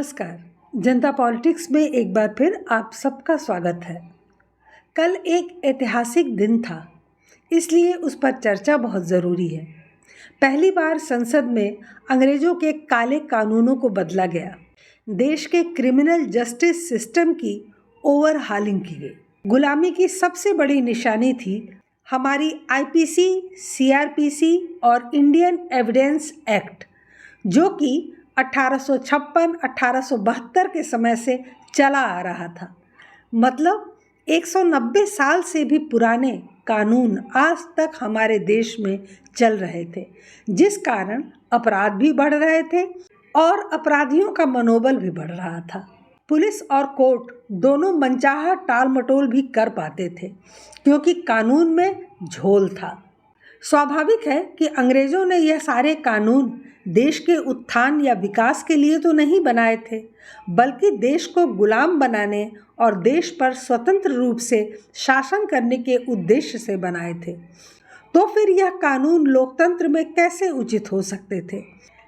नमस्कार। जनता पॉलिटिक्स में एक बार फिर आप सबका स्वागत है। कल एक ऐतिहासिक दिन था, इसलिए उस पर चर्चा बहुत ज़रूरी है। पहली बार संसद में अंग्रेज़ों के काले कानूनों को बदला गया। देश के क्रिमिनल जस्टिस सिस्टम की ओवरहालिंग की गई। गुलामी की सबसे बड़ी निशानी थी हमारी आईपीसी, सीआरपीसी और इंडियन एविडेंस एक्ट, जो कि 1856-1872 के समय से चला आ रहा था। मतलब 190 साल से भी पुराने कानून आज तक हमारे देश में चल रहे थे, जिस कारण अपराध भी बढ़ रहे थे और अपराधियों का मनोबल भी बढ़ रहा था। पुलिस और कोर्ट दोनों मनचाहा टाल मटोल भी कर पाते थे, क्योंकि कानून में झोल था। स्वाभाविक है कि अंग्रेज़ों ने यह सारे कानून देश के उत्थान या विकास के लिए तो नहीं बनाए थे, बल्कि देश को गुलाम बनाने और देश पर स्वतंत्र रूप से शासन करने के उद्देश्य से बनाए थे। तो फिर यह कानून लोकतंत्र में कैसे उचित हो सकते थे?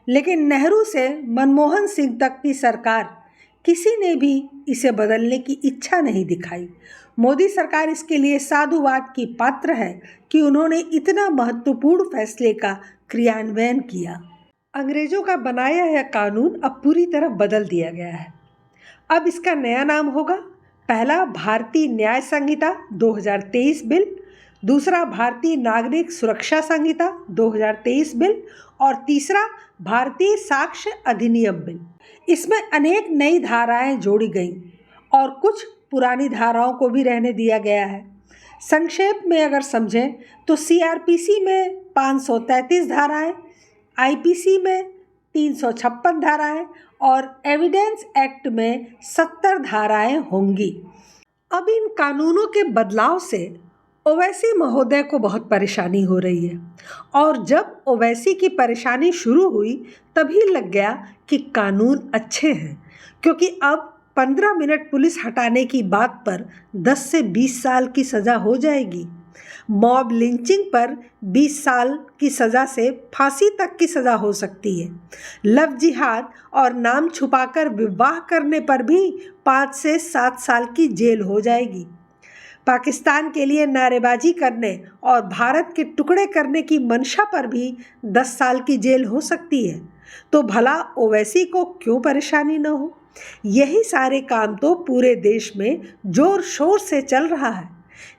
लेकिन नेहरू से मनमोहन सिंह तक की सरकार किसी ने भी इसे बदलने की इच्छा नहीं दिखाई। मोदी सरकार इसके लिए साधुवाद की पात्र है कि उन्होंने इतना महत्वपूर्ण फैसले का क्रियान्वयन किया। अंग्रेजों का बनाया यह कानून अब पूरी तरह बदल दिया गया है। अब इसका नया नाम होगा, पहला भारतीय न्याय संहिता 2023 बिल, दूसरा भारतीय नागरिक सुरक्षा संहिता 2023 बिल और तीसरा भारतीय साक्ष्य अधिनियम बिल। इसमें अनेक नई धाराएं जोड़ी गईं और कुछ पुरानी धाराओं को भी रहने दिया गया है। संक्षेप में अगर समझें तो सीआरपीसी में 533 धाराएं, आईपीसी में 356 धाराएं और एविडेंस एक्ट में 70 धाराएं होंगी। अब इन कानूनों के बदलाव से ओवैसी महोदय को बहुत परेशानी हो रही है, और जब ओवैसी की परेशानी शुरू हुई तभी लग गया कि कानून अच्छे हैं, क्योंकि अब 15 मिनट पुलिस हटाने की बात पर 10 से 20 साल की सज़ा हो जाएगी। मॉब लिंचिंग पर 20 साल की सज़ा से फांसी तक की सज़ा हो सकती है। लव जिहाद और नाम छुपाकर विवाह करने पर भी 5 से 7 साल की जेल हो जाएगी। पाकिस्तान के लिए नारेबाजी करने और भारत के टुकड़े करने की मंशा पर भी 10 साल की जेल हो सकती है। तो भला ओवैसी को क्यों परेशानी न हो? यही सारे काम तो पूरे देश में जोर शोर से चल रहा है।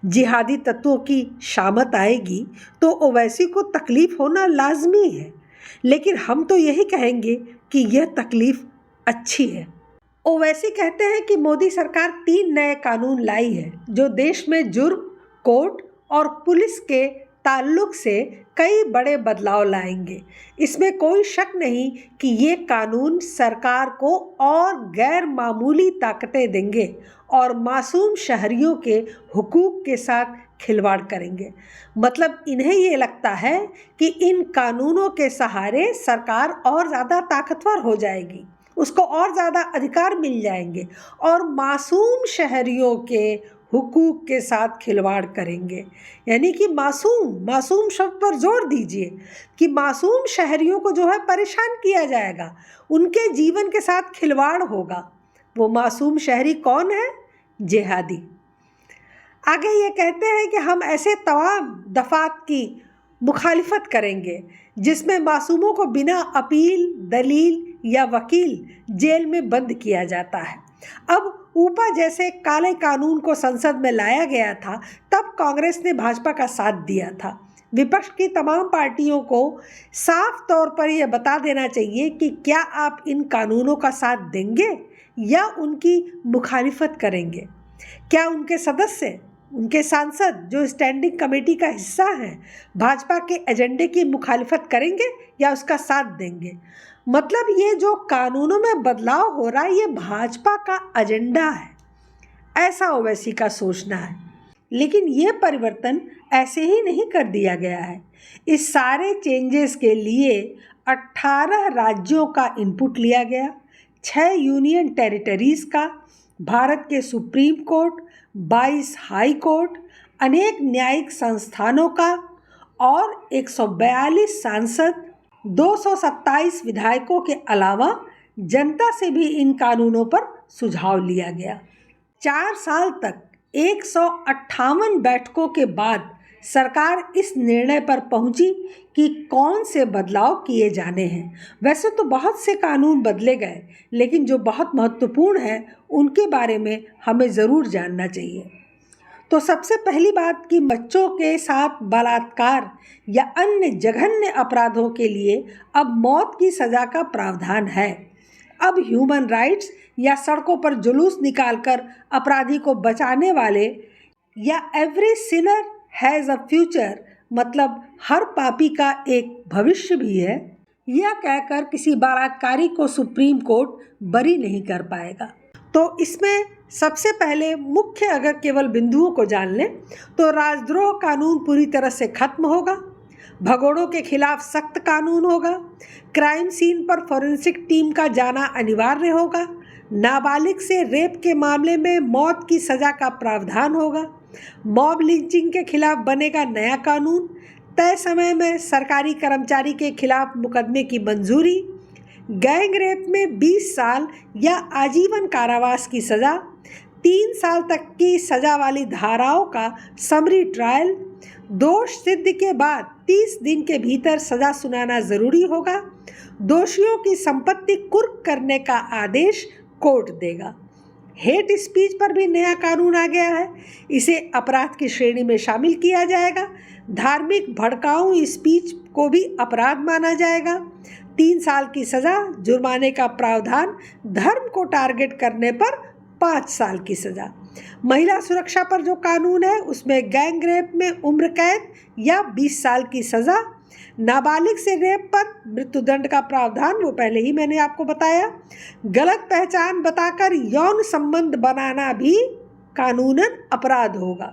जिहादी तत्वों की शामत आएगी तो ओवैसी को तकलीफ होना लाजमी है, लेकिन हम तो यही कहेंगे कि यह तकलीफ अच्छी है। ओवैसी कहते हैं कि मोदी सरकार 3 नए कानून लाई है, जो देश में जुर्म, कोर्ट और पुलिस के ताल्लुक से कई बड़े बदलाव लाएंगे। इसमें कोई शक नहीं कि ये कानून सरकार को और गैर मामूली ताकतें देंगे और मासूम शहरियों के हुकूक के साथ खिलवाड़ करेंगे। मतलब इन्हें ये लगता है कि इन कानूनों के सहारे सरकार और ज़्यादा ताकतवर हो जाएगी, उसको और ज़्यादा अधिकार मिल जाएंगे और मासूम शहरियों के हुकूक के साथ खिलवाड़ करेंगे। यानी कि मासूम शब्द पर जोर दीजिए कि मासूम शहरियों को जो है परेशान किया जाएगा, उनके जीवन के साथ खिलवाड़ होगा। वो मासूम शहरी कौन है? जिहादी। आगे ये कहते हैं कि हम ऐसे तमाम दफात की मुखालिफत करेंगे जिसमें मासूमों को बिना अपील, दलील या वकील जेल में बंद किया जाता है। अब ऊपा जैसे काले कानून को संसद में लाया गया था, तब कांग्रेस ने भाजपा का साथ दिया था। विपक्ष की तमाम पार्टियों को साफ तौर पर यह बता देना चाहिए कि क्या आप इन कानूनों का साथ देंगे या उनकी मुखालिफत करेंगे। क्या उनके सदस्य, उनके सांसद जो स्टैंडिंग कमेटी का हिस्सा हैं, भाजपा के एजेंडे की मुखालिफत करेंगे या उसका साथ देंगे? मतलब ये जो कानूनों में बदलाव हो रहा है, ये भाजपा का एजेंडा है, ऐसा ओवैसी का सोचना है। लेकिन ये परिवर्तन ऐसे ही नहीं कर दिया गया है। इस सारे चेंजेस के लिए 18 राज्यों का इनपुट लिया गया, 6 यूनियन टेरिटरीज़ का, भारत के सुप्रीम कोर्ट, 22 हाई कोर्ट, अनेक न्यायिक संस्थानों का और 142 सांसद, 227 विधायकों के अलावा जनता से भी इन कानूनों पर सुझाव लिया गया। 4 साल तक 158 बैठकों के बाद सरकार इस निर्णय पर पहुंची कि कौन से बदलाव किए जाने हैं। वैसे तो बहुत से कानून बदले गए, लेकिन जो बहुत महत्वपूर्ण हैं उनके बारे में हमें ज़रूर जानना चाहिए। तो सबसे पहली बात कि बच्चों के साथ बलात्कार या अन्य जघन्य अपराधों के लिए अब मौत की सज़ा का प्रावधान है। अब ह्यूमन राइट्स या सड़कों पर जुलूस निकालकर अपराधी को बचाने वाले या every Sinner has a future, मतलब हर पापी का एक भविष्य भी है, यह कहकर किसी बलात्कारी को सुप्रीम कोर्ट बरी नहीं कर पाएगा। तो इसमें सबसे पहले मुख्य अगर केवल बिंदुओं को जान लें तो राजद्रोह कानून पूरी तरह से खत्म होगा, भगोड़ों के खिलाफ सख्त कानून होगा, क्राइम सीन पर फॉरेंसिक टीम का जाना अनिवार्य होगा, नाबालिग से रेप के मामले में मौत की सज़ा का प्रावधान होगा, मॉब लिंचिंग के खिलाफ बनेगा नया कानून, तय समय में सरकारी कर्मचारी के खिलाफ मुकदमे की मंजूरी, गैंग रेप में 20 साल या आजीवन कारावास की सज़ा, 3 साल तक की सज़ा वाली धाराओं का समरी ट्रायल, दोष सिद्ध के बाद 30 दिन के भीतर सज़ा सुनाना ज़रूरी होगा, दोषियों की संपत्ति कुर्क करने का आदेश कोर्ट देगा। हेट स्पीच पर भी नया कानून आ गया है, इसे अपराध की श्रेणी में शामिल किया जाएगा। धार्मिक भड़काऊ स्पीच को भी अपराध माना जाएगा। 3 साल की सज़ा, जुर्माने का प्रावधान, धर्म को टारगेट करने पर 5 साल की सज़ा। महिला सुरक्षा पर जो कानून है उसमें गैंग रेप में उम्र कैद या 20 साल की सज़ा, नाबालिग से रेप पर मृत्युदंड का प्रावधान, वो पहले ही मैंने आपको बताया। गलत पहचान बताकर यौन संबंध बनाना भी कानूनन अपराध होगा।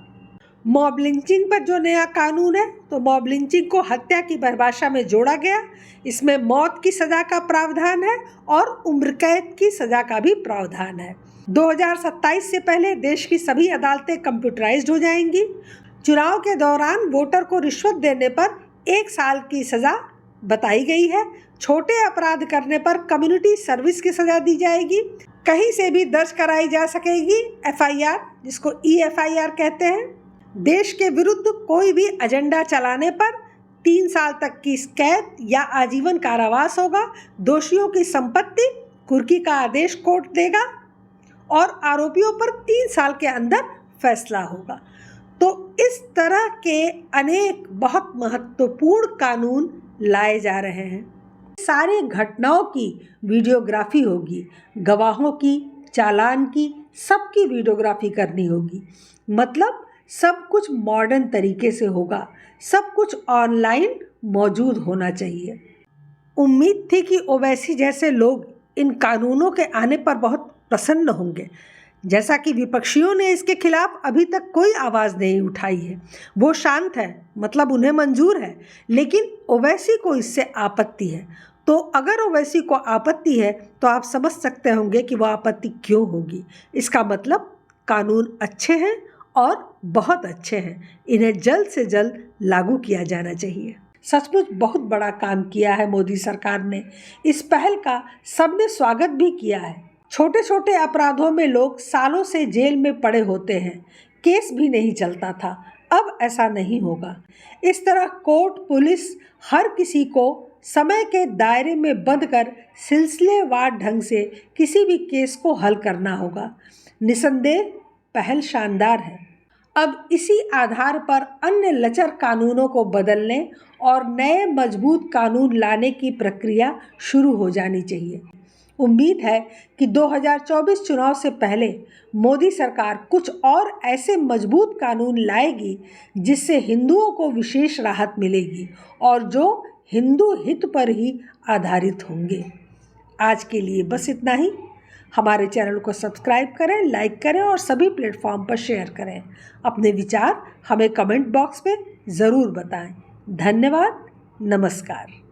मॉब लिंचिंग पर जो नया कानून है तो मॉब लिंचिंग को हत्या की परिभाषा में जोड़ा गया। इसमें मौत की सज़ा का प्रावधान है और उम्र कैद की सज़ा का भी प्रावधान है। 2027 से पहले देश की सभी अदालतें कंप्यूटराइज्ड हो जाएंगी। चुनाव के दौरान वोटर को रिश्वत देने पर 1 साल की सज़ा बताई गई है। छोटे अपराध करने पर कम्युनिटी सर्विस की सज़ा दी जाएगी। कहीं से भी दर्ज कराई जा सकेगी FIR, जिसको EFIR कहते हैं। देश के विरुद्ध कोई भी एजेंडा चलाने पर 3 साल तक की कैद या आजीवन कारावास होगा। दोषियों की संपत्ति कुर्की का आदेश कोर्ट देगा और आरोपियों पर 3 साल के अंदर फैसला होगा। तो इस तरह के अनेक बहुत महत्वपूर्ण कानून लाए जा रहे हैं। सारी घटनाओं की वीडियोग्राफी होगी, गवाहों की, चालान की, सबकी वीडियोग्राफी करनी होगी। मतलब सब कुछ मॉडर्न तरीके से होगा, सब कुछ ऑनलाइन मौजूद होना चाहिए। उम्मीद थी कि ओवैसी जैसे लोग इन कानूनों के आने पर बहुत प्रसन्न होंगे। जैसा कि विपक्षियों ने इसके खिलाफ अभी तक कोई आवाज़ नहीं उठाई है, वो शांत है, मतलब उन्हें मंजूर है। लेकिन ओवैसी को इससे आपत्ति है। तो अगर ओवैसी को आपत्ति है तो आप समझ सकते होंगे कि वह आपत्ति क्यों होगी। इसका मतलब कानून अच्छे हैं और बहुत अच्छे हैं, इन्हें जल्द से जल्द लागू किया जाना चाहिए। सचमुच बहुत बड़ा काम किया है मोदी सरकार ने। इस पहल का सबने स्वागत भी किया है। छोटे छोटे अपराधों में लोग सालों से जेल में पड़े होते हैं, केस भी नहीं चलता था। अब ऐसा नहीं होगा। इस तरह कोर्ट, पुलिस हर किसी को समय के दायरे में बंद कर सिलसिलेवार ढंग से किसी भी केस को हल करना होगा। निसंदेह पहल शानदार है। अब इसी आधार पर अन्य लचर कानूनों को बदलने और नए मजबूत कानून लाने की प्रक्रिया शुरू हो जानी चाहिए। उम्मीद है कि 2024 चुनाव से पहले मोदी सरकार कुछ और ऐसे मजबूत कानून लाएगी जिससे हिंदुओं को विशेष राहत मिलेगी और जो हिंदू हित पर ही आधारित होंगे। आज के लिए बस इतना ही। हमारे चैनल को सब्सक्राइब करें, लाइक करें और सभी प्लेटफॉर्म पर शेयर करें। अपने विचार हमें कमेंट बॉक्स में ज़रूर बताएं। धन्यवाद। नमस्कार।